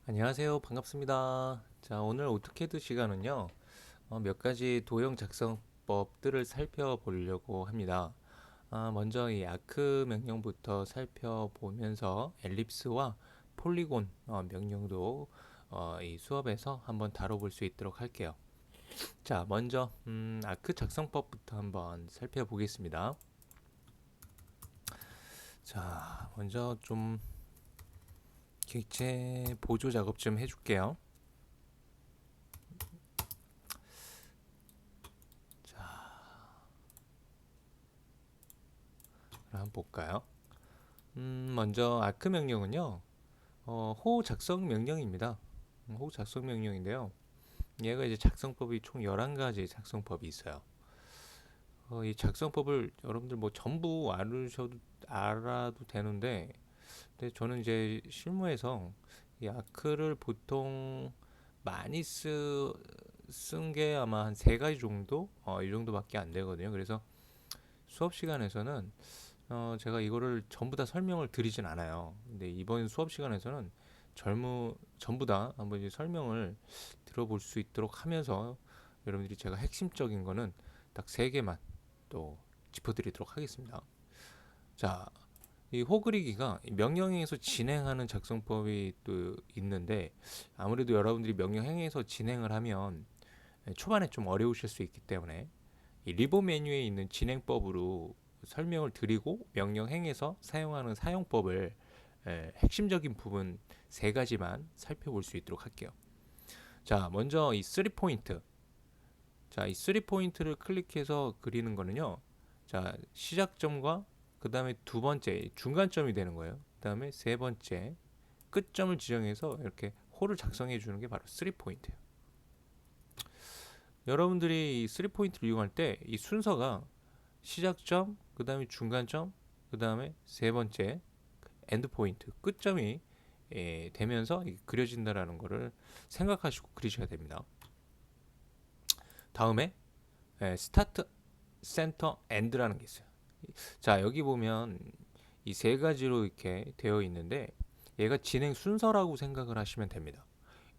안녕하세요. 반갑습니다. 자, 오늘 오토캐드 시간은요, 몇 가지 도형 작성법들을 살펴보려고 합니다. 먼저 이 아크 명령부터 살펴보면서 엘립스와 폴리곤 명령도 이 수업에서 한번 다뤄볼 수 있도록 할게요. 자, 먼저 아크 작성법부터 한번 살펴보겠습니다. 자, 먼저 좀 객체 보조 작업 좀 해줄게요. 한번 볼까요? 먼저 아크 명령은요, 호 작성 명령입니다. 호 작성 명령인데요. 얘가 이제 작성법이 총 11가지 작성법이 있어요. 이 작성법을 여러분들 뭐 전부 알아도 되는데, 근데 저는 이제 실무에서 이 아크를 보통 많이 쓴 게 아마 한 3가지 정도? 이 정도밖에 안 되거든요. 그래서 수업 시간에서는 제가 이거를 전부 다 설명을 드리진 않아요. 근데 이번 수업 시간에서는 전부 다 한번 이제 설명을 들어볼 수 있도록 하면서 여러분들이 제가 핵심적인 거는 딱 3개만 또 짚어드리도록 하겠습니다. 자, 이 호그리기가 명령행에서 진행하는 작성법이 또 있는데 아무래도 여러분들이 명령행에서 진행을 하면 초반에 좀 어려우실 수 있기 때문에 이 리보 메뉴에 있는 진행법으로 설명을 드리고 명령행에서 사용하는 사용법을 핵심적인 부분 3가지만 살펴볼 수 있도록 할게요. 자, 먼저 이 3포인트. 자, 이 3포인트를 클릭해서 그리는 거는요. 자, 시작점과 그 다음에 두 번째 중간점이 되는 거예요. 그 다음에 세 번째 끝점을 지정해서 이렇게 홀을 작성해 주는 게 바로 3포인트예요. 여러분들이 이 3포인트를 이용할 때 이 순서가 시작점, 그 다음에 중간점, 그 다음에 세 번째 엔드 포인트, 끝점이 되면서 그려진다라는 것을 생각하시고 그리셔야 됩니다. 다음에 스타트, 센터, 엔드라는 게 있어요. 자, 여기 보면 이 3가지로 이렇게 되어 있는데 얘가 진행 순서라고 생각을 하시면 됩니다.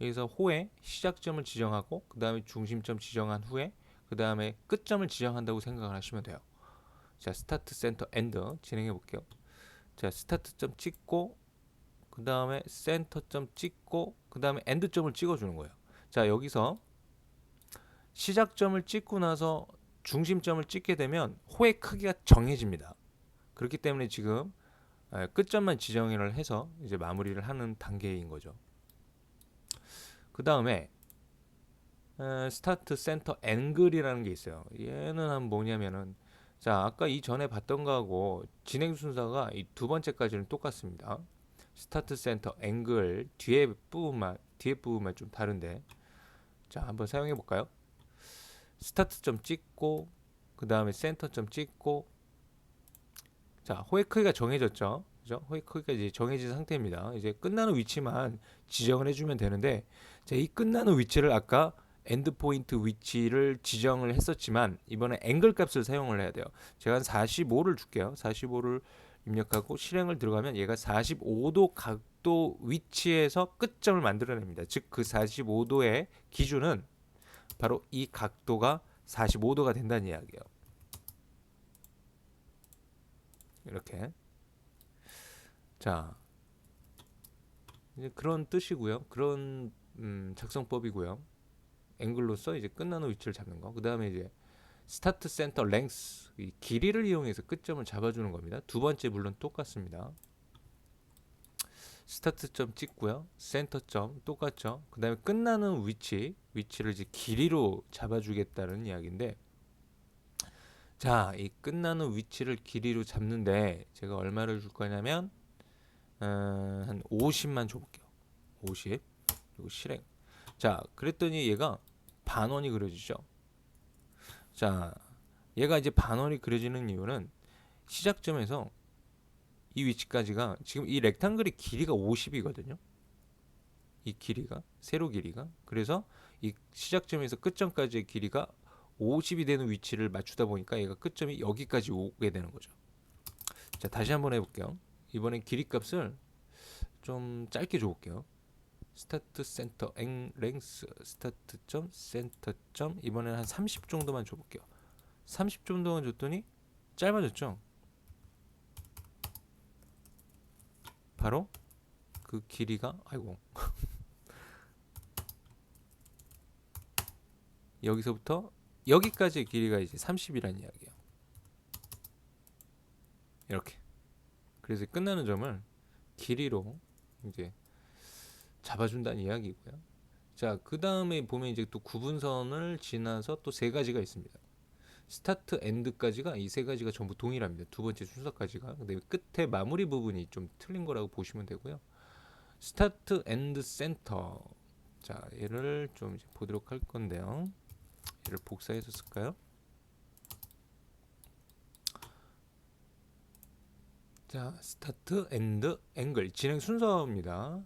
여기서 호의 시작점을 지정하고 그 다음에 중심점 지정한 후에 그 다음에 끝점을 지정한다고 생각을 하시면 돼요. 자, 스타트, 센터, 엔드 진행해 볼게요. 자, 스타트점 찍고 그 다음에 센터점 찍고 그 다음에 엔드점을 찍어주는 거예요. 자, 여기서 시작점을 찍고 나서 중심점을 찍게 되면 호의 크기가 정해집니다. 그렇기 때문에 지금 끝점만 지정을 해서 이제 마무리를 하는 단계인 거죠. 그 다음에 스타트 센터 앵글이라는 게 있어요. 얘는 뭐냐면은 자, 아까 이전에 봤던 거하고 진행 순서가 이 두 번째까지는 똑같습니다. 스타트 센터 앵글 뒤에 부분만 좀 다른데 자, 한번 사용해 볼까요? 스타트점 찍고 그 다음에 센터점 찍고 자, 호의 크기가 정해졌죠. 그죠? 호의 크기가 이제 정해진 상태입니다. 이제 끝나는 위치만 지정을 해주면 되는데 자, 이 끝나는 위치를 아까 엔드 포인트 위치를 지정을 했었지만 이번에 앵글 값을 사용을 해야 돼요. 제가 한 45를 줄게요. 45를 입력하고 실행을 들어가면 얘가 45도 각도 위치에서 끝점을 만들어냅니다. 즉 그 45도의 기준은 바로 이 각도가 45도가 된다는 이야기예요. 이렇게. 자, 이제 그런 뜻이고요. 그런 작성법이고요. 앵글로서 이제 끝나는 위치를 잡는 거. 그 다음에 이제 스타트 센터 랭스 이 길이를 이용해서 끝점을 잡아주는 겁니다. 두 번째 물론 똑같습니다. 스타트점 찍고요. 센터점 똑같죠. 그 다음에 끝나는 위치를 이제 길이로 잡아주겠다는 이야기인데 자, 이 끝나는 위치를 길이로 잡는데 제가 얼마를 줄 거냐면 한 50만 줘볼게요. 50 그리고 실행. 자, 그랬더니 얘가 반원이 그려지죠. 자, 얘가 이제 반원이 그려지는 이유는 시작점에서 이 위치까지가 지금 이 렉탱글의 길이가 50이거든요. 이 길이가 세로 길이가 그래서 이 시작점에서 끝점까지의 길이가 50이 되는 위치를 맞추다 보니까 얘가 끝점이 여기까지 오게 되는 거죠. 자, 다시 한번 해볼게요. 이번엔 길이 값을 좀 짧게 줘볼게요. 스타트 센터 랭스 스타트 점 센터 점 이번에는 한 30 정도만 줘볼게요. 30 정도만 줬더니 짧아졌죠. 바로 그 길이가 아이고 여기서부터 여기까지의 길이가 이제 30이라는 이야기예요. 이렇게. 그래서 끝나는 점을 길이로 이제 잡아준다는 이야기고요. 자, 그 다음에 보면 이제 또 구분선을 지나서 또 세 가지가 있습니다. 스타트 엔드까지가 이 세 가지가 전부 동일합니다. 두 번째 순서까지가. 근데 끝에 마무리 부분이 좀 틀린 거라고 보시면 되고요. 스타트 엔드 센터. 자, 얘를 좀 이제 보도록 할 건데요. 얘를 복사해서 쓸까요? 자, 스타트 엔드 앵글 진행 순서입니다.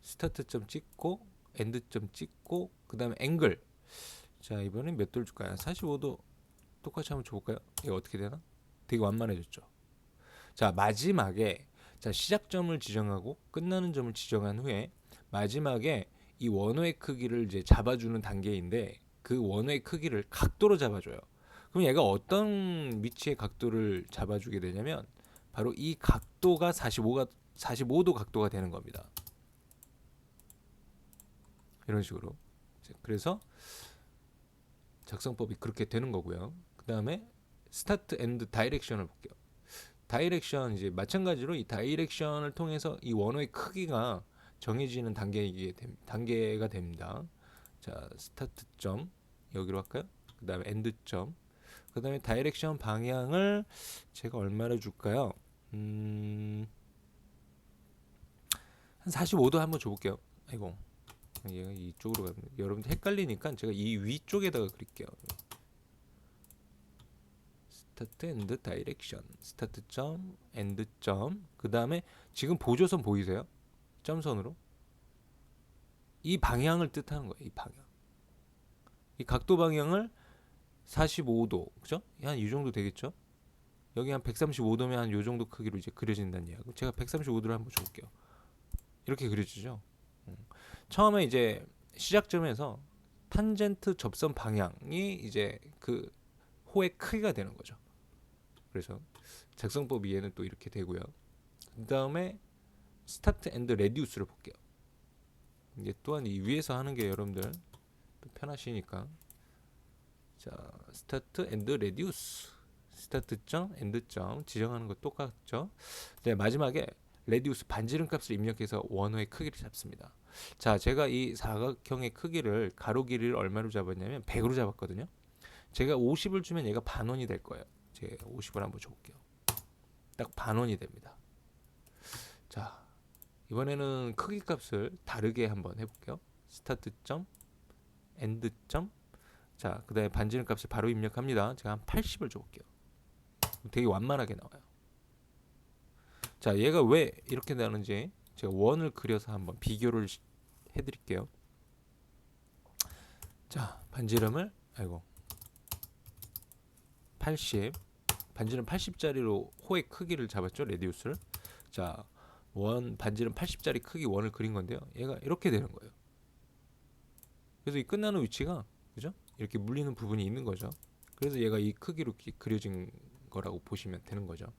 스타트점 찍고 엔드점 찍고 그 다음에 앵글. 자, 이번엔 몇 도를 줄까요? 45도 똑같이 한번 줘볼까요? 이거 어떻게 되나? 되게 완만해졌죠. 자, 마지막에 자 시작점을 지정하고 끝나는 점을 지정한 후에 마지막에 이 원호의 크기를 이제 잡아주는 단계인데 그 원호의 크기를 각도로 잡아줘요. 그럼 얘가 어떤 위치의 각도를 잡아주게 되냐면 바로 이 각도가 45도 각도가 되는 겁니다. 이런 식으로. 그래서 작성법이 그렇게 되는 거고요. 그 다음에 스타트 엔드 다이렉션을 볼게요. 다이렉션 이제 마찬가지로 이 다이렉션을 통해서 이 원호의 크기가 정해지는 단계가 됩니다. 자, 스타트 점 여기로 할까요? 그 다음에 엔드 점. 그 다음에 다이렉션 방향을 제가 얼마나 줄까요? 한 45도 한번 줘볼게요. 아이고. 얘가 이쪽으로 가면 여러분들 헷갈리니까 제가 이 위쪽에다가 그릴게요. 스타트 엔드 다이렉션 스타트 점 엔드 점 그 다음에 지금 보조선 보이세요? 점선으로 이 방향을 뜻하는 거예요. 이 방향 이 각도 방향을 45도 그죠? 한 이 정도 되겠죠? 여기 한 135도면 한 요 정도 크기로 이제 그려진다는 이야기. 제가 135도를 한번 줘볼게요. 이렇게 그려지죠? 처음에 이제 시작점에서 탄젠트 접선 방향이 이제 그 호의 크기가 되는 거죠. 그래서 작성법 이해는 또 이렇게 되고요. 그 다음에 스타트 앤드 레디우스를 볼게요. 이게 또한 이 위에서 하는 게 여러분들 또 편하시니까 자 스타트 앤드 레디우스 스타트 점 엔드 점 지정하는 거 똑같죠. 네, 마지막에 레디우스 반지름 값을 입력해서 원호의 크기를 잡습니다. 자, 제가 이 사각형의 크기를 가로 길이를 얼마로 잡았냐면 100으로 잡았거든요. 제가 50을 주면 얘가 반원이 될 거예요. 제가 50을 한번 줘볼게요. 딱 반원이 됩니다. 자, 이번에는 크기 값을 다르게 한번 해볼게요. 스타트 점 엔드 점 자, 그 다음에 반지름 값을 바로 입력합니다. 제가 한 80을 줘볼게요. 되게 완만하게 나와요. 자, 얘가 왜 이렇게 나오는지 제가 원을 그려서 한번 비교를 해드릴게요. 자, 반지름을 아이고 80 반지름 80짜리로 호의 크기를 잡았죠. 레디우스를. 자, 원 반지름 80짜리 크기 원을 그린 건데요. 얘가 이렇게 되는 거예요. 그래서 이 끝나는 위치가 그죠? 이렇게 물리는 부분이 있는 거죠. 그래서 얘가 이 크기로 그려진 거라고 보시면 되는 거죠.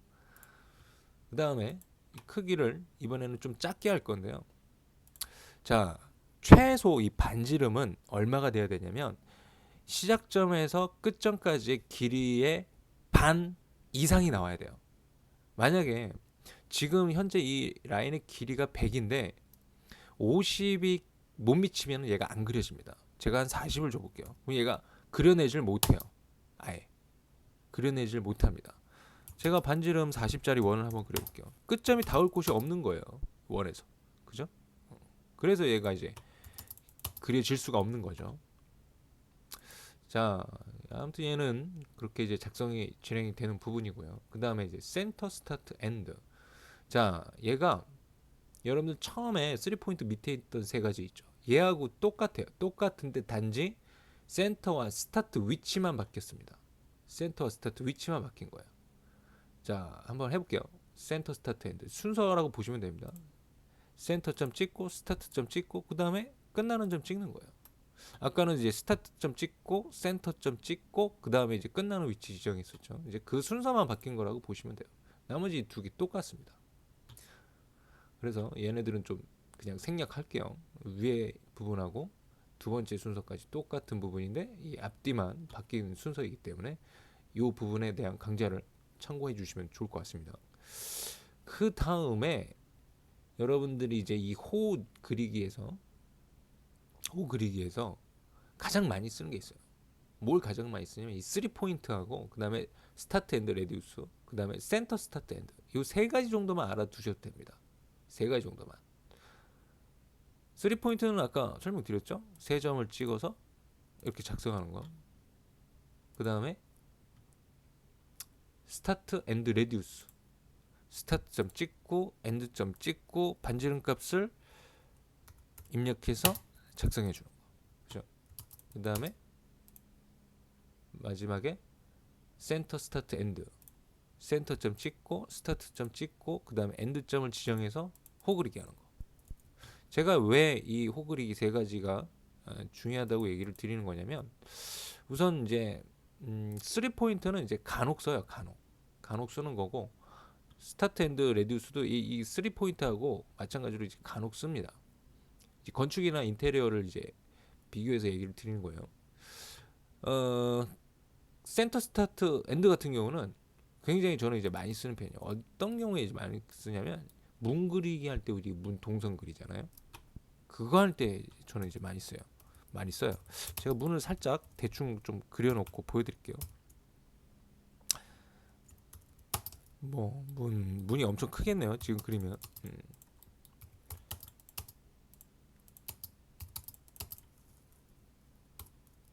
그 다음에 크기를 이번에는 좀 작게 할 건데요. 자, 최소 이 반지름은 얼마가 돼야 되냐면 시작점에서 끝점까지의 길이의 반 이상이 나와야 돼요. 만약에 지금 현재 이 라인의 길이가 100인데 50이 못 미치면 얘가 안 그려집니다. 제가 한 40을 줘볼게요. 그럼 얘가 그려내질 못해요. 아예 그려내질 못합니다. 제가 반지름 40짜리 원을 한번 그려볼게요. 끝점이 닿을 곳이 없는 거예요. 원에서. 그죠? 그래서 얘가 이제 그려질 수가 없는 거죠. 자, 아무튼 얘는 그렇게 이제 작성이 진행이 되는 부분이고요. 그 다음에 이제 센터 스타트 엔드. 자, 얘가 여러분들 처음에 3포인트 밑에 있던 세 가지 있죠. 얘하고 똑같아요. 똑같은데 단지 센터와 스타트 위치만 바뀌었습니다. 센터와 스타트 위치만 바뀐 거예요. 자, 한번 해볼게요. 센터 스타트 엔드 순서라고 보시면 됩니다. 센터 점 찍고 스타트 점 찍고 그 다음에 끝나는 점 찍는 거예요. 아까는 이제 스타트 점 찍고 센터 점 찍고 그 다음에 이제 끝나는 위치 지정했었죠. 이제 그 순서만 바뀐 거라고 보시면 돼요. 나머지 두 개 똑같습니다. 그래서 얘네들은 좀 그냥 생략할게요. 위에 부분하고 두 번째 순서까지 똑같은 부분인데 이 앞뒤만 바뀐 순서이기 때문에 이 부분에 대한 강좌를 참고해 주시면 좋을 것 같습니다. 그 다음에 여러분들이 이제 이 호 그리기에서 가장 많이 쓰는 게 있어요. 뭘 가장 많이 쓰냐면 이 3포인트하고 그 다음에 스타트 앤드 레디우스 그 다음에 센터 스타트 앤드 이 세 가지 정도만 알아두셔도 됩니다. 세 가지 정도만. 3포인트는 아까 설명드렸죠. 세 점을 찍어서 이렇게 작성하는 거. 그 다음에 스타트 앤드 레디우스 스타트 점 찍고 엔드 점 찍고 반지름 값을 입력해서 작성해 주는 거. 그죠? 그 다음에 마지막에 센터 스타트 엔드 센터 점 찍고 스타트 점 찍고 그 다음에 엔드 점을 지정해서 호 그리기 하는 거. 제가 왜 이 호 그리기 세 가지가 중요하다고 얘기를 드리는 거냐면 우선 이제 3포인트는 이제 간혹 써요. 간혹 쓰는 거고 스타트 앤드 레디우스도 이 3포인트하고 마찬가지로 이제 간혹 씁니다. 이제 건축이나 인테리어를 이제 비교해서 얘기를 드리는 거예요. 센터 스타트 앤드 같은 경우는 굉장히 저는 이제 많이 쓰는 편이에요. 어떤 경우에 이제 많이 쓰냐면 문 그리기 할 때 우리 문 동선 그리잖아요. 그거 할 때 저는 이제 많이 써요. 제가 문을 살짝 대충 좀 그려놓고 보여드릴게요. 뭐 문이 엄청 크겠네요. 지금 그리면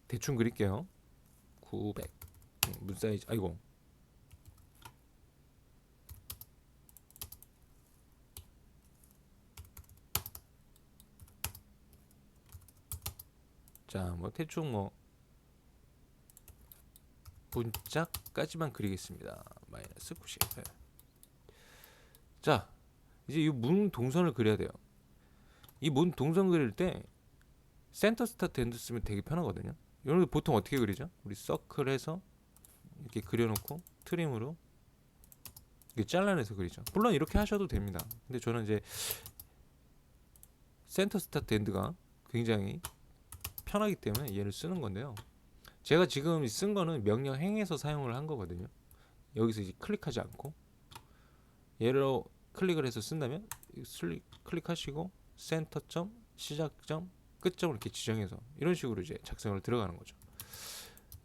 대충 그릴게요. 900 문 사이즈 아이고 자 뭐 대충 뭐 문짝까지만 그리겠습니다. 마이너스 90. 자 이제 이 문 동선을 그려야 돼요. 이 문 동선 그릴 때 센터 스타트 엔드 쓰면 되게 편하거든요. 여러분 보통 어떻게 그리죠? 우리 서클해서 이렇게 그려놓고 트림으로 이렇게 잘라내서 그리죠. 물론 이렇게 하셔도 됩니다. 근데 저는 이제 센터 스타트 엔드가 굉장히 편하기 때문에 얘를 쓰는 건데요. 제가 지금 쓴 거는 명령 행에서 사용을 한 거거든요. 여기서 이제 클릭하지 않고 얘로 클릭을 해서 쓴다면 클릭하시고 센터점, 시작점, 끝점을 이렇게 지정해서 이런 식으로 이제 작성을 들어가는 거죠.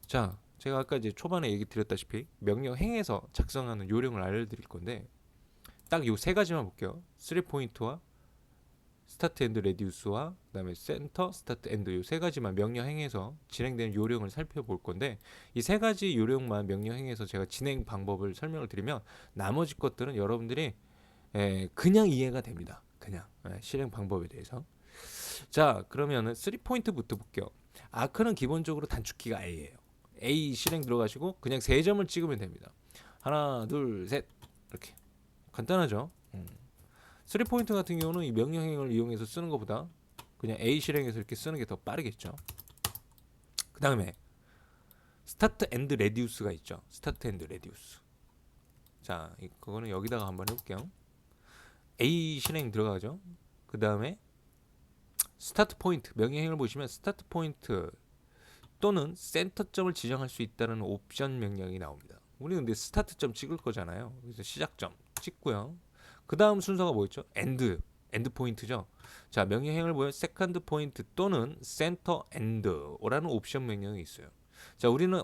자, 제가 아까 이제 초반에 얘기 드렸다시피 명령 행에서 작성하는 요령을 알려드릴 건데 딱 요 세 가지만 볼게요. 3포인트와 스타트 앤드 레디우스와 그다음에 센터 스타트 앤드 요 세 가지만 명령 행에서 진행되는 요령을 살펴볼 건데 이 세 가지 요령만 명령 행에서 제가 진행 방법을 설명을 드리면 나머지 것들은 여러분들이 그냥 이해가 됩니다. 그냥 실행 방법에 대해서. 자, 그러면은 3포인트부터 볼게요. 아크는 기본적으로 단축키가 A예요. A 실행 들어가시고 그냥 세 점을 찍으면 됩니다. 하나, 둘, 셋 이렇게 간단하죠. 3포인트 같은 경우는 이 명령행을 이용해서 쓰는 것보다 그냥 A 실행해서 이렇게 쓰는 게 더 빠르겠죠. 그 다음에 스타트 앤드 레디우스가 있죠. 스타트 앤드 레디우스. 자, 그거는 여기다가 한번 해볼게요. A 실행 들어가죠. 그 다음에 스타트 포인트 명령행을 보시면 스타트 포인트 또는 센터점을 지정할 수 있다는 옵션 명령이 나옵니다. 우리 근데 스타트점 찍을 거잖아요. 그래서 시작점 찍고요. 그 다음 순서가 뭐였죠? 엔드 포인트죠. 자, 명령행을 보면 세컨드 포인트 또는 센터 엔드라는 옵션 명령이 있어요. 자, 우리는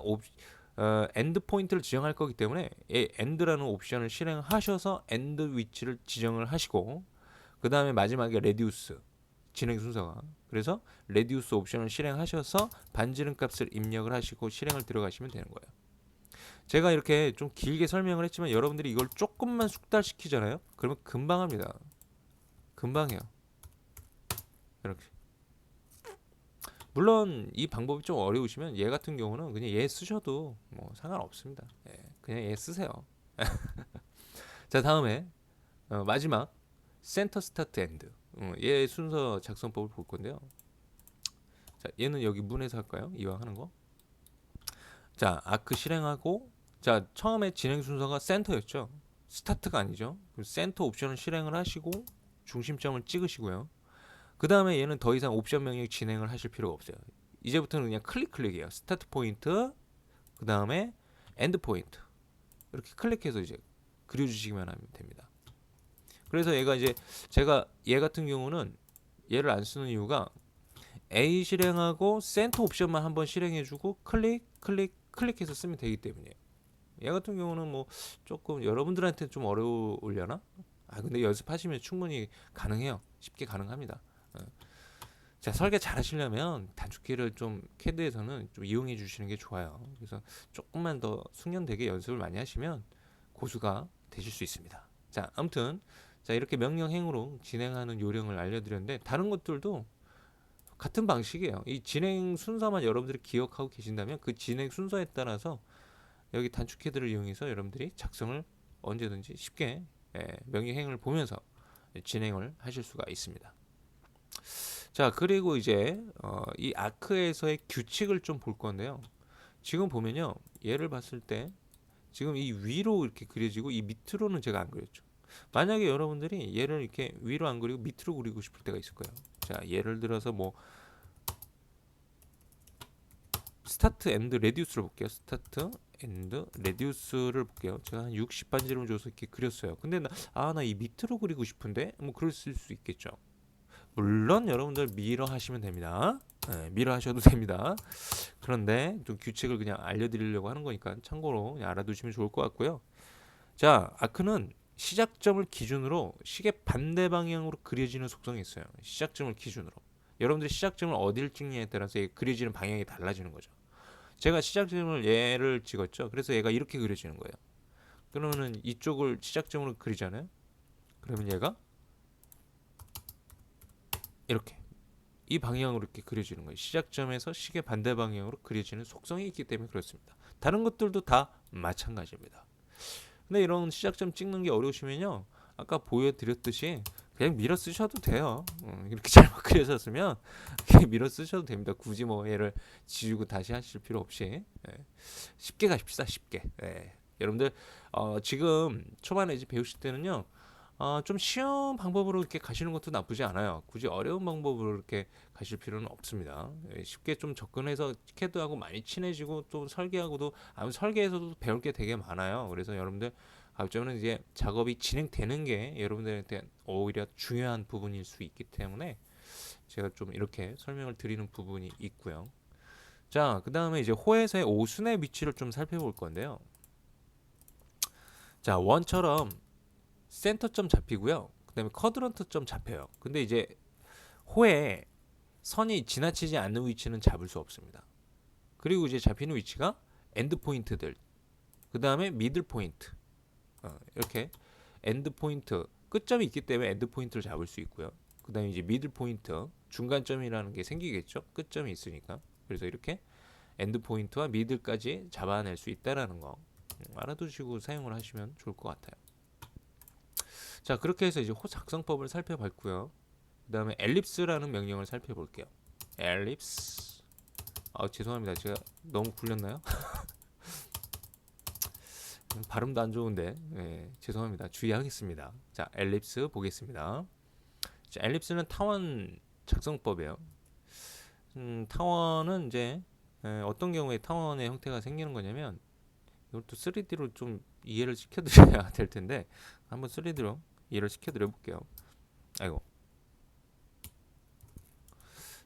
엔드 포인트를 지정할 거기 때문에 이 엔드라는 옵션을 실행하셔서 엔드 위치를 지정을 하시고 그 다음에 마지막에 레디우스 진행 순서가 그래서 레디우스 옵션을 실행하셔서 반지름 값을 입력을 하시고 실행을 들어가시면 되는 거예요. 제가 이렇게 좀 길게 설명을 했지만 여러분들이 이걸 조금만 숙달시키잖아요. 그러면 금방 합니다. 금방 해요. 이렇게. 물론 이 방법이 좀 어려우시면 얘 같은 경우는 그냥 얘 쓰셔도 뭐 상관없습니다. 그냥 얘 쓰세요. 자, 다음에 마지막 센터 스타트 엔드. 얘 순서 작성법을 볼 건데요. 자, 얘는 여기 문에서 할까요? 이왕 하는 거. 자, 아크 실행하고, 자, 처음에 진행 순서가 센터였죠. 스타트가 아니죠. 센터 옵션을 실행을 하시고 중심점을 찍으시고요. 그 다음에 얘는 더 이상 옵션 명령 진행을 하실 필요가 없어요. 이제부터는 그냥 클릭이에요. 스타트 포인트, 그 다음에 엔드 포인트. 이렇게 클릭해서 이제 그려주시기만 하면 됩니다. 그래서 얘가 이제 제가 얘 같은 경우는 얘를 안 쓰는 이유가 A 실행하고 센터 옵션만 한번 실행해주고 클릭해서 쓰면 되기 때문이에요. 얘 같은 경우는 뭐 조금 여러분들한테 좀 어려우려나? 아 근데 연습하시면 충분히 가능해요. 쉽게 가능합니다. 자, 설계 잘 하시려면 단축키를 좀 캐드에서는 좀 이용해 주시는 게 좋아요. 그래서 조금만 더 숙련되게 연습을 많이 하시면 고수가 되실 수 있습니다. 자, 아무튼 자 이렇게 명령행으로 진행하는 요령을 알려드렸는데 다른 것들도 같은 방식이에요. 이 진행 순서만 여러분들이 기억하고 계신다면 그 진행 순서에 따라서 여기 단축키들을 이용해서 여러분들이 작성을 언제든지 쉽게 명령행을 보면서 진행을 하실 수가 있습니다. 자, 그리고 이제 이 아크에서의 규칙을 좀 볼 건데요. 지금 보면요. 얘를 봤을 때 지금 이 위로 이렇게 그려지고 이 밑으로는 제가 안 그렸죠. 만약에 여러분들이 얘를 이렇게 위로 안 그리고 밑으로 그리고 싶을 때가 있을 거예요. 자, 예를 들어서 뭐 스타트 앤드 레디우스를 볼게요. 스타트 앤드 레디우스를 볼게요. 제가 한 60반지름 줘서 이렇게 그렸어요. 근데 나 이 밑으로 그리고 싶은데 뭐 그럴 수 있겠죠. 물론 여러분들 미러 하시면 됩니다. 네, 미러 하셔도 됩니다. 그런데 좀 규칙을 그냥 알려드리려고 하는 거니까 참고로 그냥 알아두시면 좋을 것 같고요. 자, 아크는 시작점을 기준으로 시계 반대 방향으로 그려지는 속성이 있어요. 시작점을 기준으로. 여러분들이 시작점을 어디를 찍느냐에 따라서 그려지는 방향이 달라지는 거죠. 제가 시작점을 얘를 찍었죠. 그래서 얘가 이렇게 그려지는 거예요. 그러면은 이쪽을 시작점으로 그리잖아요. 그러면 얘가 이렇게 이 방향으로 이렇게 그려지는 거예요. 시작점에서 시계 반대 방향으로 그려지는 속성이 있기 때문에 그렇습니다. 다른 것들도 다 마찬가지입니다. 근데 이런 시작점 찍는 게 어려우시면요. 아까 보여드렸듯이 그냥 밀어 쓰셔도 돼요. 이렇게 잘못 그려졌으면 그냥 밀어 쓰셔도 됩니다. 굳이 뭐 얘를 지우고 다시 하실 필요 없이 쉽게 가십시다. 쉽게. 여러분들 지금 초반에 이제 배우실 때는요. 좀 쉬운 방법으로 이렇게 가시는 것도 나쁘지 않아요. 굳이 어려운 방법으로 이렇게 가실 필요는 없습니다. 쉽게 좀 접근해서 캐드하고 많이 친해지고 또 설계하고도 설계에서도 배울 게 되게 많아요. 그래서 여러분들 저는 이제 작업이 진행되는 게 여러분들한테 오히려 중요한 부분일 수 있기 때문에 제가 좀 이렇게 설명을 드리는 부분이 있고요. 자, 그 다음에 이제 호에서의 오순의 위치를 좀 살펴볼 건데요. 자, 원처럼 센터점 잡히고요. 그다음에 쿼드런트점 잡혀요. 근데 이제 호에 선이 지나치지 않는 위치는 잡을 수 없습니다. 그리고 이제 잡히는 위치가 엔드 포인트들, 그다음에 미들 포인트, 이렇게 엔드 포인트 끝점이 있기 때문에 엔드 포인트를 잡을 수 있고요. 그다음에 이제 미들 포인트 중간점이라는 게 생기겠죠. 끝점이 있으니까. 그래서 이렇게 엔드 포인트와 미들까지 잡아낼 수 있다라는 거 알아두시고 사용을 하시면 좋을 것 같아요. 자, 그렇게 해서 이제 호 작성법을 살펴봤고요. 그 다음에 엘립스라는 명령을 살펴볼게요. 엘립스. 죄송합니다. 제가 너무 굴렸나요? 발음도 안 좋은데 죄송합니다. 주의하겠습니다. 자, 엘립스 보겠습니다. 자, 엘립스는 타원 작성법이에요. 타원은 이제 어떤 경우에 타원의 형태가 생기는 거냐면 이것도 3D로 좀 이해를 시켜드려야 될 텐데 한번 3D로 이해를 시켜드려 볼게요. 아이고.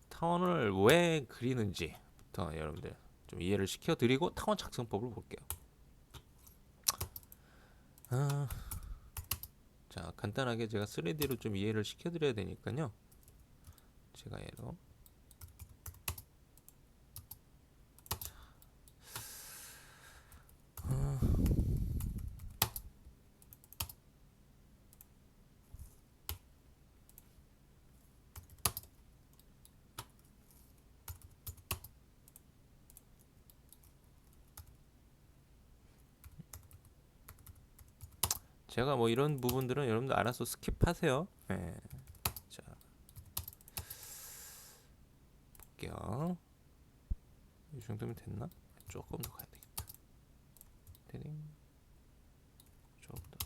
타원을 왜 그리는지부터 여러분들 좀 이해를 시켜드리고 타원 작성법을 볼게요. 자, 간단하게 제가 3D로 좀 이해를 시켜드려야 되니까요. 제가 얘로 제가 뭐 이런 부분들은 여러분들 알아서 스킵하세요. 자, 갈게요. 이 정도면 됐나? 조금 더 가야 되겠다. 데딩 조금 더.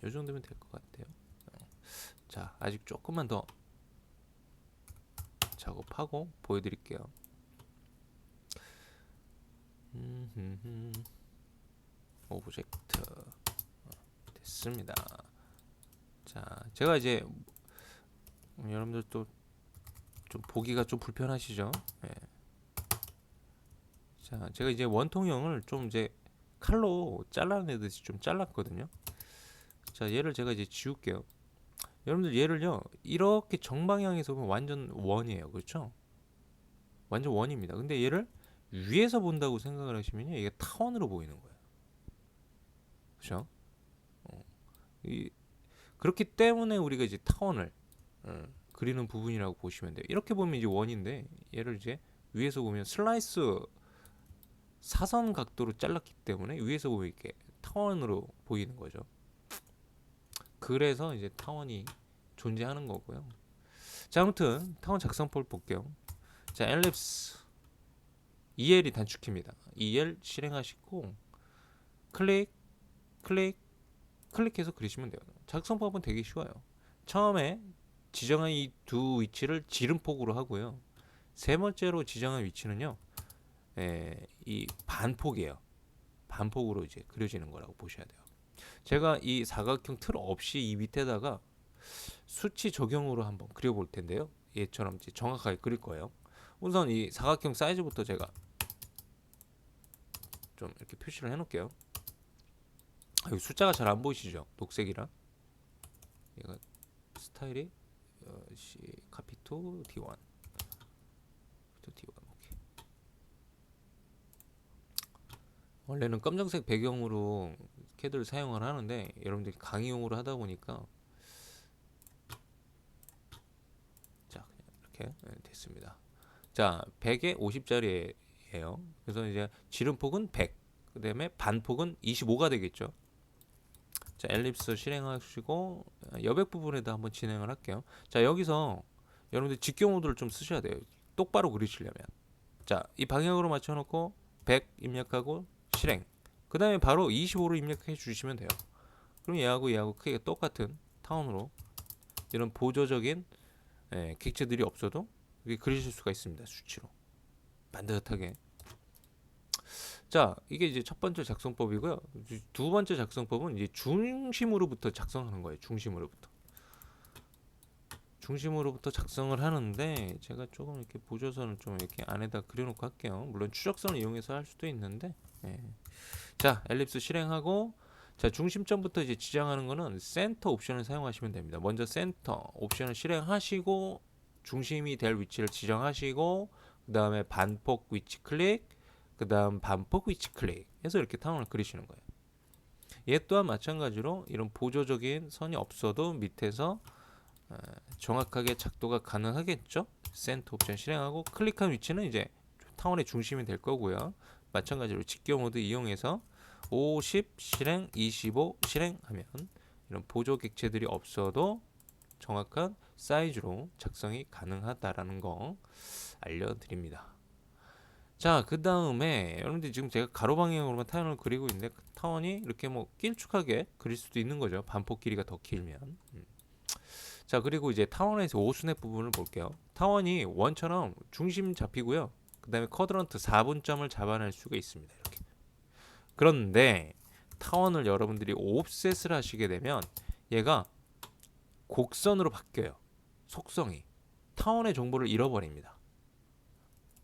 이 정도면 될 것 같아요. 자, 아직 조금만 더 작업하고 보여드릴게요. 오브젝트 됐습니다. 자, 제가 이제 여러분들 또 좀 보기가 좀 불편하시죠? 예. 자, 제가 이제 원통형을 좀 이제 칼로 잘라내듯이 좀 잘랐거든요. 자, 얘를 제가 이제 지울게요. 여러분들 얘를요, 이렇게 정방향에서 보면 완전 원이에요. 그렇죠? 완전 원입니다. 근데 얘를 위에서 본다고 생각을 하시면요, 이게 타원으로 보이는 거예요. 그렇죠? 그렇기 때문에 우리가 이제 타원을 그리는 부분이라고 보시면 돼요. 이렇게 보면 이제 원인데, 얘를 이제 위에서 보면 슬라이스 사선 각도로 잘랐기 때문에 위에서 보면 이렇게 타원으로 보이는 거죠. 그래서 이제 타원이 존재하는 거고요. 자, 아무튼 타원 작성법을 볼게요. 자, 엘립스 EL이 단축키입니다. EL 실행하시고 클릭, 클릭, 클릭해서 그리시면 돼요. 작성법은 되게 쉬워요. 처음에 지정한 이 두 위치를 지름폭으로 하고요. 세 번째로 지정한 위치는요, 이 반폭이에요. 반폭으로 이제 그려지는 거라고 보셔야 돼요. 제가 이 사각형 틀 없이 이 밑에다가 수치 적용으로 한번 그려볼 텐데요. 얘처럼 이제 정확하게 그릴 거예요. 우선 이 사각형 사이즈부터 제가 좀 이렇게 표시를 해놓을게요. 여기 숫자가 잘 안 보이시죠? 녹색이라. 얘가 스타일이 카피 투 D1, 오케이. 원래는 검정색 배경으로 캐드를 사용을 하는데 여러분들이 강의용으로 하다 보니까 자, 그냥 이렇게 됐습니다. 자, 100에 50짜리예요. 그래서 이제 지름폭은 100, 그 다음에 반폭은 25가 되겠죠. 자, 엘립스 실행하시고 여백 부분에다 한번 진행을 할게요. 자, 여기서 여러분들 직경 모드를 좀 쓰셔야 돼요. 똑바로 그리시려면. 자, 이 방향으로 맞춰놓고 100 입력하고 실행. 그 다음에 바로 25로 입력해 주시면 돼요. 그럼 얘하고 크게 똑같은 타원으로 이런 보조적인 객체들이 없어도 이렇게 그리실 수가 있습니다. 수치로 반듯하게. 자, 이게 이제 첫 번째 작성법이고요. 두 번째 작성법은 이제 중심으로부터 작성하는 거예요. 중심으로부터 작성을 하는데 제가 조금 이렇게 보조선을 좀 이렇게 안에다 그려놓고 할게요. 물론 추적선을 이용해서 할 수도 있는데. 자, 엘립스 실행하고 자, 중심점부터 이제 지정하는 거는 센터 옵션을 사용하시면 됩니다. 먼저 센터 옵션을 실행하시고 중심이 될 위치를 지정하시고 그 다음에 반폭 위치 클릭, 그 다음 반폭 위치 클릭 해서 이렇게 타원을 그리시는 거예요. 얘 또한 마찬가지로 이런 보조적인 선이 없어도 밑에서 정확하게 작도가 가능하겠죠. 센터 옵션 실행하고 클릭한 위치는 이제 타원의 중심이 될 거고요. 마찬가지로 직경 모드 이용해서 50 실행, 25 실행하면 이런 보조 객체들이 없어도 정확한 사이즈로 작성이 가능하다라는 거 알려드립니다. 자, 그 다음에 여러분들 지금 제가 가로 방향으로만 타원을 그리고 있는데 타원이 이렇게 뭐 길쭉하게 그릴 수도 있는 거죠. 반폭 길이가 더 길면. 자, 그리고 이제 타원에서 오순의 부분을 볼게요. 타원이 원처럼 중심 잡히고요. 그 다음에 쿼드런트 4분점을 잡아낼 수가 있습니다. 이렇게. 그런데 타원을 여러분들이 옵셋을 하시게 되면 얘가 곡선으로 바뀌어요. 속성이. 타원의 정보를 잃어버립니다.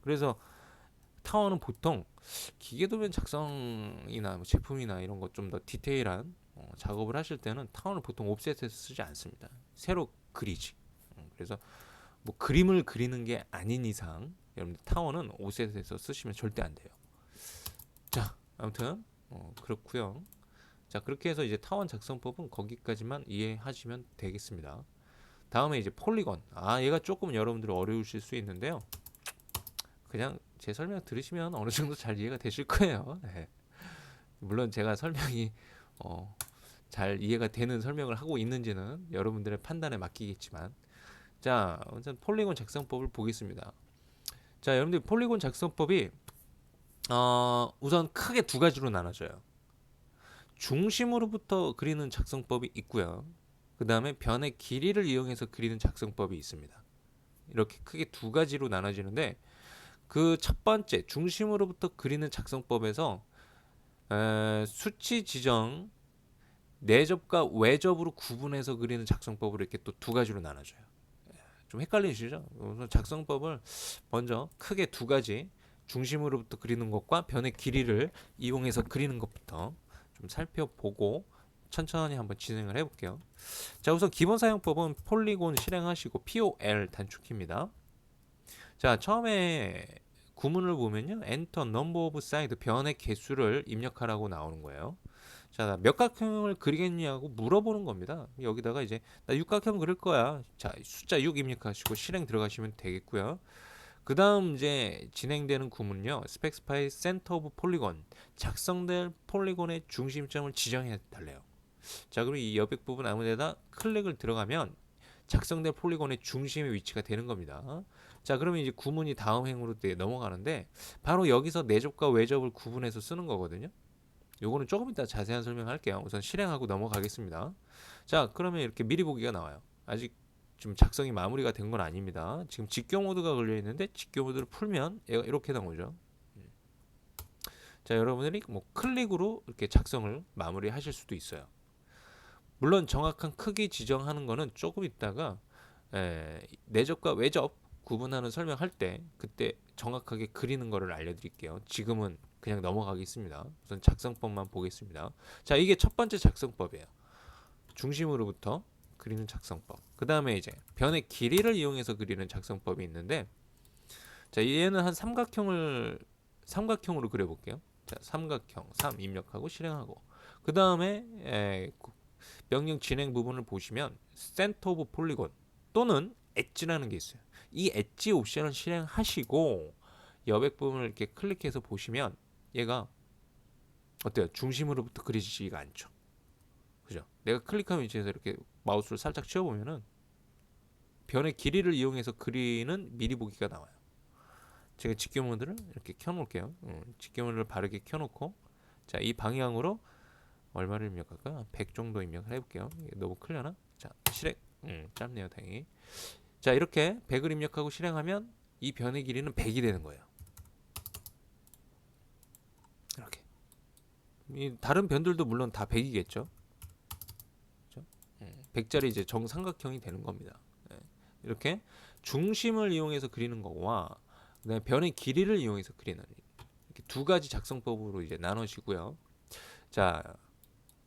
그래서 타원은 보통 기계도면 작성이나 뭐 제품이나 이런 것 좀 더 디테일한 작업을 하실 때는 타원을 보통 옵셋해서 쓰지 않습니다. 새로 그리지. 그래서 뭐 그림을 그리는 게 아닌 이상 여러분들 타원은 옵셋해서 쓰시면 절대 안 돼요. 자, 아무튼 그렇고요. 자, 그렇게 해서 이제 타원 작성법은 거기까지만 이해하시면 되겠습니다. 다음에 이제 폴리건. 얘가 조금 여러분들 어려우실 수 있는데요. 그냥 제 설명 들으시면 어느 정도 잘 이해가 되실 거예요. 네. 물론 제가 설명이 잘 이해가 되는 설명을 하고 있는지는 여러분들의 판단에 맡기겠지만, 자, 우선 폴리곤 작성법을 보겠습니다. 자, 여러분들 폴리곤 작성법이 우선 크게 두 가지로 나눠져요. 중심으로부터 그리는 작성법이 있고요. 그 다음에 변의 길이를 이용해서 그리는 작성법이 있습니다. 이렇게 크게 두 가지로 나눠지는데 그 첫 번째 중심으로부터 그리는 작성법에서 수치 지정 내접과 외접으로 구분해서 그리는 작성법을 이렇게 또 두 가지로 나눠져요. 좀 헷갈리시죠? 우선 작성법을 먼저 크게 두 가지 중심으로부터 그리는 것과 변의 길이를 이용해서 그리는 것부터 좀 살펴보고 천천히 한번 진행을 해볼게요. 자, 우선 기본 사용법은 폴리곤 실행하시고 POL 단축키입니다. 자, 처음에 구문을 보면요, Enter Number of Side 변의 개수를 입력하라고 나오는 거예요. 자, 몇 각형을 그리겠냐고 물어보는 겁니다. 여기다가 이제 나 육각형 그릴 거야. 자, 숫자 6 입력하시고 실행 들어가시면 되겠고요. 그 다음 이제 진행되는 구문은요, Specify Center of Polygon 작성될 폴리곤의 중심점을 지정해 달래요. 자, 그럼 이 여백 부분 아무데나 클릭을 들어가면 작성될 폴리곤의 중심의 위치가 되는 겁니다. 자, 그러면 이제 구문이 다음 행으로 넘어가는데 바로 여기서 내접과 외접을 구분해서 쓰는 거거든요. 요거는 조금 이따 자세한 설명할게요. 우선 실행하고 넘어가겠습니다. 자, 그러면 이렇게 미리 보기가 나와요. 아직 좀 작성이 마무리가 된 건 아닙니다. 지금 직교 모드가 걸려 있는데 직교 모드를 풀면 얘가 이렇게 나오죠. 자, 여러분들이 뭐 클릭으로 이렇게 작성을 마무리하실 수도 있어요. 물론 정확한 크기 지정하는 거는 조금 있다가 내접과 외접 구분하는 설명할 때 그때 정확하게 그리는 거를 알려드릴게요. 지금은 그냥 넘어가겠습니다. 우선 작성법만 보겠습니다. 자, 이게 첫 번째 작성법이에요. 중심으로부터 그리는 작성법. 그 다음에 이제 변의 길이를 이용해서 그리는 작성법이 있는데, 자, 얘는 한 삼각형으로 그려볼게요. 자, 삼각형 3 입력하고 실행하고, 그 다음에 명령 진행 부분을 보시면 센터 오브 폴리곤 또는 엣지라는 게 있어요. 이 엣지 옵션을 실행하시고 여백 부분을 이렇게 클릭해서 보시면 얘가 어때요? 중심으로부터 그려지지가 않죠. 그죠? 내가 클릭한 위치에서 이렇게 마우스를 살짝 치워보면은 변의 길이를 이용해서 그리는 미리 보기가 나와요. 제가 직교 모드를 이렇게 켜놓을게요. 직교 모드를 바르게 켜놓고, 자, 이 방향으로 얼마를 입력할까? 100 정도 입력을 해볼게요. 너무 크려나? 자, 실행. 짧네요, 다행히. 자, 이렇게 100을 입력하고 실행하면 이 변의 길이는 100이 되는 거예요. 이렇게. 이 다른 변들도 물론 다 100이겠죠. 그렇죠? 100짜리 이제 정삼각형이 되는 겁니다. 이렇게 중심을 이용해서 그리는 거와 그다음에 변의 길이를 이용해서 그리는 이렇게 두 가지 작성법으로 이제 나눠지고요. 자,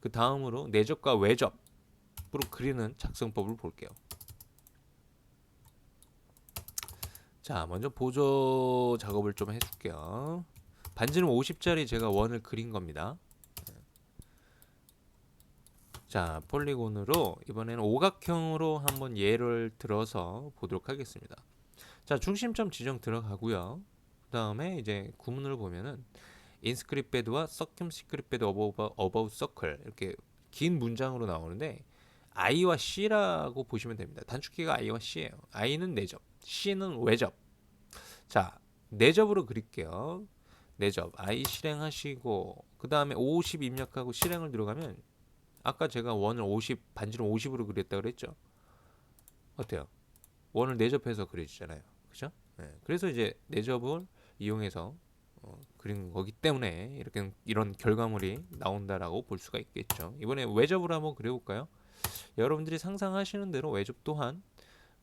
그 다음으로 내접과 외접으로 그리는 작성법을 볼게요. 자, 먼저 보조 작업을 좀 해줄게요. 반지름 50짜리 제가 원을 그린 겁니다. 자, 폴리곤으로 이번에는 오각형으로 한번 예를 들어서 보도록 하겠습니다. 자, 중심점 지정 들어가고요. 그 다음에 이제 구문을 보면은 인스크립 베드와 서큐스크립 베드 어바웃 서클 이렇게 긴 문장으로 나오는데 I와 C라고 보시면 됩니다. 단축키가 I와 C예요. I는 내접, C는 외접. 자, 내접으로 그릴게요. 내접 I 실행하시고 그 다음에 50 입력하고 실행을 들어가면 아까 제가 원을 50 반지름 50으로 그렸다 그랬죠. 어때요? 원을 내접해서 그려지잖아요. 그죠? 네. 그래서 이제 내접을 이용해서 그린 거기 때문에 이렇게 이런 결과물이 나온다라고 볼 수가 있겠죠. 이번에 외접으로 한번 그려볼까요? 여러분들이 상상하시는 대로 외접 또한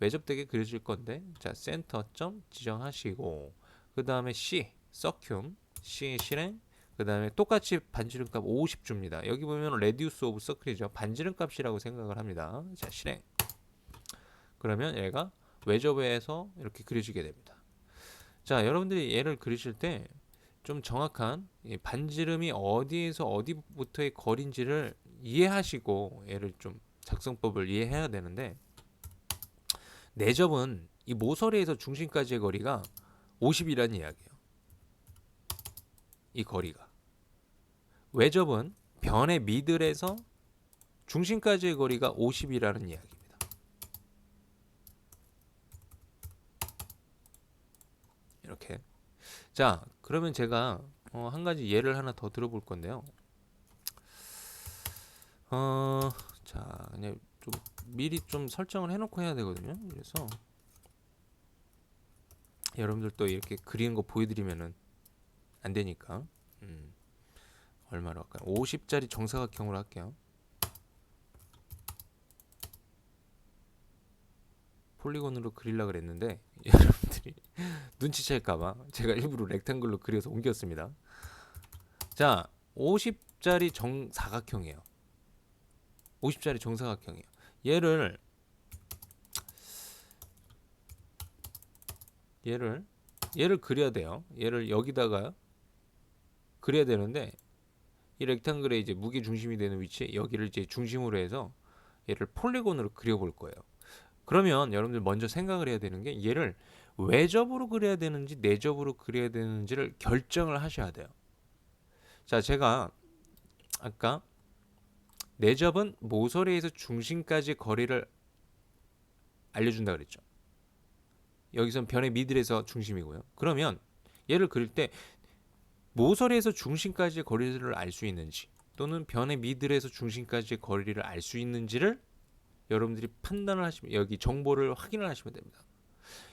외접되게 그려질 건데, 자, 센터 점 지정하시고 그 다음에 C 서큐 C 실행, 그 다음에 똑같이 반지름 값 50 줍니다. 여기 보면 레디우스 오브 서클이죠. 반지름 값이라고 생각을 합니다. 자, 실행. 그러면 얘가 외접에서 이렇게 그려지게 됩니다. 자, 여러분들이 얘를 그리실 때 좀 정확한 반지름이 어디에서 어디부터의 거리인지를 이해하시고 얘를 좀 작성법을 이해해야 되는데, 내접은 이 모서리에서 중심까지의 거리가 50이라는 이야기예요. 이 거리가. 외접은 변의 미들에서 중심까지의 거리가 50이라는 이야기입니다. 이렇게. 자, 그러면 제가 한 가지 예를 하나 더 들어볼 건데요. 어, 자, 그냥 좀 미리 좀 설정을 해놓고 해야 되거든요. 그래서 여러분들 또 이렇게 그리는 거 보여드리면은 안 되니까. 얼마로 할까요? 50짜리 정사각형으로 할게요. 폴리곤으로 그리려고 그랬는데 여러분들이 눈치챌까봐 제가 일부러 렉탱글로 그려서 옮겼습니다. 자, 50짜리 정사각형이에요. 50짜리 정사각형이에요. 얘를 그려야 돼요. 얘를 여기다가 그려야 되는데 이 렉탱글의 이제 무게 중심이 되는 위치에 여기를 이제 중심으로 해서 얘를 폴리곤으로 그려볼 거예요. 그러면 여러분들 먼저 생각을 해야 되는 게 얘를 외접으로 그려야 되는지 내접으로 그려야 되는지를 결정을 하셔야 돼요. 자, 제가 아까 내접은 모서리에서 중심까지 거리를 알려준다 그랬죠. 여기선 변의 미들에서 중심이고요. 그러면 얘를 그릴 때 모서리에서 중심까지의 거리를 알 수 있는지 또는 변의 미들에서 중심까지의 거리를 알 수 있는지를 여러분들이 판단을 하시면 여기 정보를 확인을 하시면 됩니다.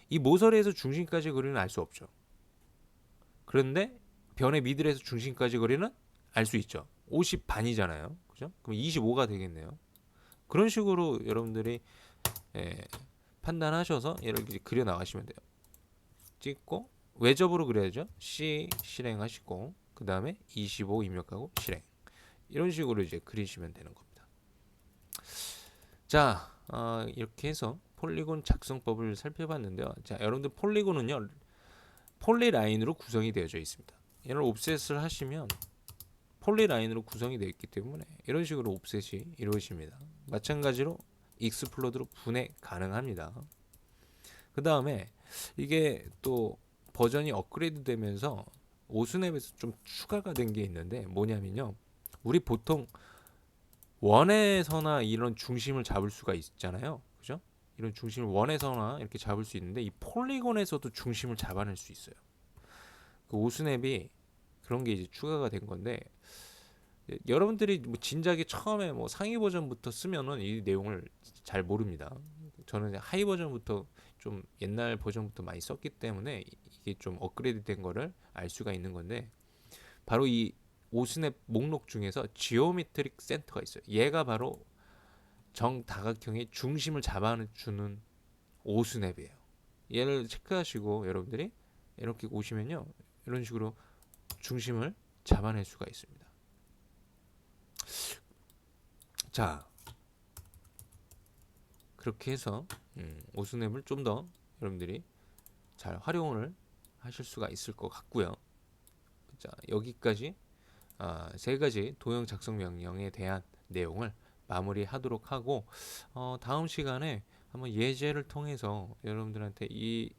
이 모서리에서 중심까지 거리는 알 수 없죠. 그런데 변의 미들에서 중심까지 거리는 알 수 있죠. 50 반이잖아요. 그죠? 그럼 25가 되겠네요. 그런 식으로 여러분들이 판단하셔서 얘를 이제 그려 나가시면 돼요. 찍고 외접으로 그려야죠. C 실행하시고 그 다음에 25 입력하고 실행. 이런 식으로 이제 그리시면 되는 겁니다. 자, 이렇게 해서 폴리곤 작성법을 살펴봤는데요. 자, 여러분들 폴리곤은요 폴리라인으로 구성이 되어져 있습니다. 얘를 옵셋을 하시면 폴리라인으로 구성이 되어 있기 때문에 이런 식으로 옵셋이 이루어집니다. 마찬가지로 익스플로드로 분해 가능합니다. 그 다음에 이게 또 버전이 업그레이드 되면서 오스냅에서 좀 추가가 된 게 있는데 뭐냐면요. 우리 보통 원에서나 이런 중심을 잡을 수가 있잖아요. 그죠? 이런 중심을 원에서나 이렇게 잡을 수 있는데 이 폴리곤에서도 중심을 잡아낼 수 있어요. 그 오스냅이 그런 게 이제 추가가 된 건데 여러분들이 뭐 진작에 처음에 뭐 상위 버전부터 쓰면은 이 내용을 잘 모릅니다. 저는 하이 버전부터 좀 옛날 버전부터 많이 썼기 때문에 이게 좀 업그레이드 된 거를 알 수가 있는 건데 바로 이 오스냅 목록 중에서 지오메트릭 센터가 있어요. 얘가 바로 정다각형의 중심을 잡아주는 오스냅이에요. 얘를 체크하시고 여러분들이 이렇게 오시면요. 이런 식으로 중심을 잡아낼 수가 있습니다. 자, 그렇게 해서 오스냅을 좀 더 여러분들이 잘 활용을 하실 수가 있을 것 같고요. 자, 여기까지 세 가지 도형 작성 명령에 대한 내용을 마무리하도록 하고 다음 시간에 한번 예제를 통해서 여러분들한테 이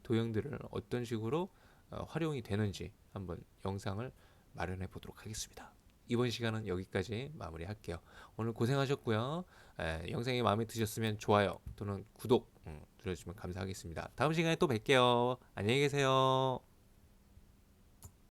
도형들을 어떤 식으로 활용이 되는지 한번 영상을 마련해 보도록 하겠습니다. 이번 시간은 여기까지 마무리할게요. 오늘 고생하셨고요. 영상이 마음에 드셨으면 좋아요 또는 구독 눌러주시면 감사하겠습니다. 다음 시간에 또 뵐게요. 안녕히 계세요.